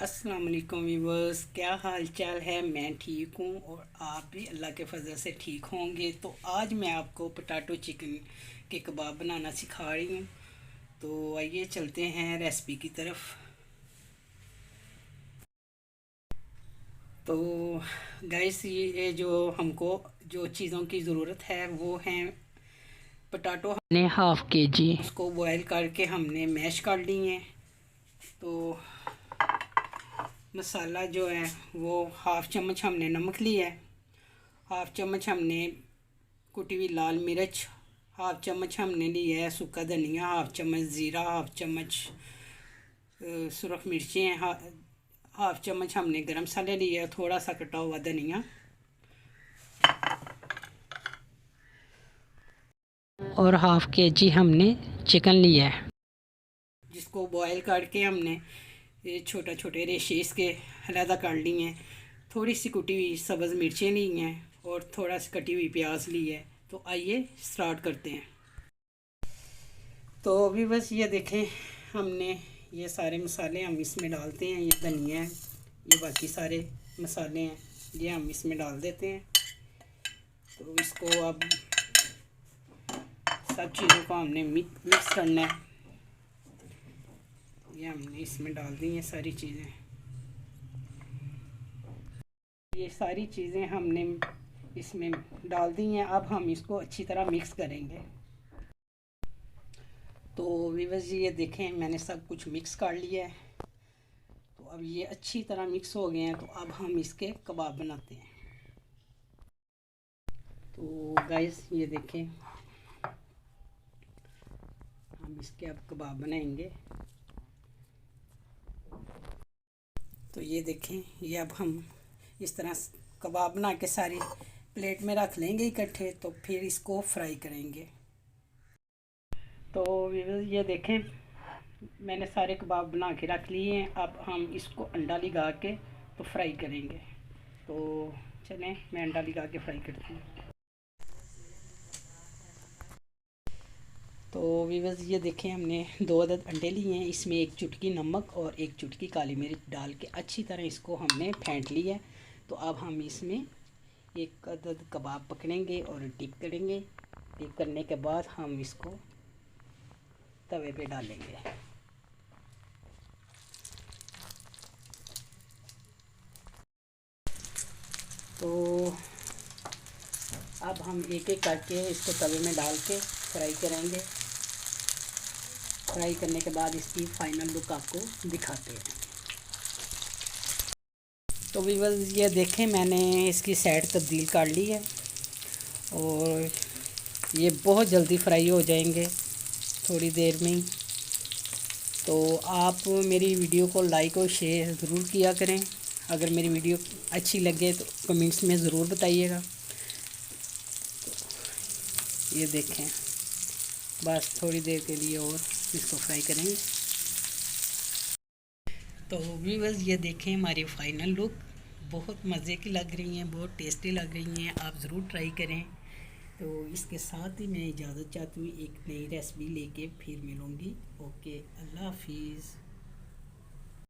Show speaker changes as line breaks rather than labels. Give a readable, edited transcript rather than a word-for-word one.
अस्सलाम वालेकुम व्यूअर्स, क्या हाल चाल है। मैं ठीक हूँ और आप भी अल्लाह के फजल से ठीक होंगे। तो आज मैं आपको पोटैटो चिकन के कबाब बनाना सिखा रही हूँ। तो आइए चलते हैं रेसिपी की तरफ। तो गाइस, ये जो हमको जो चीज़ों की ज़रूरत है वो हैं पोटैटो। हमने हाफ़ के जी उसको बॉयल करके हमने मैश कर ली हैं। तो मसाला जो है वो हाफ़ चम्मच हमने नमक लिया है, हाफ़ चम्मच हमने कुटी हुई लाल मिर्च, हाफ़ चम्मच हमने लिया है सूखा धनिया, हाफ़ चम्मच ज़ीरा, हाफ़ चम्मच सुरख मिर्चें, हाफ़ चम्मच हमने गरम मसाले लिया है, थोड़ा सा कटा हुआ धनिया और हाफ़ के जी हमने चिकन लिया है, जिसको बॉयल करके हमने ये छोटा छोटे रेशे इसके अलहदा कर लिए हैं। थोड़ी सी कुटी हुई सब्ज़ मिर्चें ली हैं और थोड़ा सी कटी हुई प्याज ली है। तो आइए स्टार्ट करते हैं। तो अभी बस ये देखें, हमने ये सारे मसाले हम इसमें डालते हैं। ये धनिया है, ये बाकी सारे मसाले हैं, ये हम इसमें डाल देते हैं। तो इसको अब सब चीज़ों को हमने मिक्स करना है। ये हमने इसमें डाल दी हैं सारी चीज़ें। ये सारी चीज़ें हमने इसमें डाल दी हैं। अब हम इसको अच्छी तरह मिक्स करेंगे। तो व्यूअर्स, ये देखें, मैंने सब कुछ मिक्स कर लिया है। तो अब ये अच्छी तरह मिक्स हो गए हैं। तो अब हम इसके कबाब बनाते हैं। तो गाइस, ये देखें, हम इसके अब कबाब बनाएंगे। तो ये देखें, ये अब हम इस तरह कबाब बना के सारी प्लेट में रख लेंगे इकट्ठे। तो फिर इसको फ्राई करेंगे। तो ये देखें, मैंने सारे कबाब बना के रख लिए हैं। अब हम इसको अंडा लगा के तो फ्राई करेंगे। तो चलें, मैं अंडा लगा के फ्राई करती हूँ। तो व्यूअर्स, ये देखें, हमने 2 अदद अंडे लिए हैं। इसमें एक चुटकी नमक और एक चुटकी काली मिर्च डाल के अच्छी तरह इसको हमने फेंट लिया है। तो अब हम इसमें एक अदद कबाब पकड़ेंगे और डिप करेंगे। डिप करने के बाद हम इसको तवे पे डालेंगे। तो अब हम एक एक करके इसको तवे में डाल के फ्राई करेंगे। फ्राई करने के बाद इसकी फाइनल लुक आपको दिखाते हैं। तो व्यूअर्स, ये देखें, मैंने इसकी साइड तब्दील कर ली है और ये बहुत जल्दी फ्राई हो जाएंगे थोड़ी देर में ही। तो आप मेरी वीडियो को लाइक और शेयर ज़रूर किया करें। अगर मेरी वीडियो अच्छी लगे तो कमेंट्स में ज़रूर बताइएगा। तो ये देखें, बस थोड़ी देर के लिए और इसको फ्राई करेंगे। तो व्यूअर्स, ये देखें, हमारी फाइनल लुक बहुत मज़े की लग रही हैं, बहुत टेस्टी लग रही हैं। आप ज़रूर ट्राई करें। तो इसके साथ ही मैं इजाज़त चाहती हूँ। एक नई रेसिपी लेके फिर मिलूँगी। ओके, अल्लाह हाफिज़।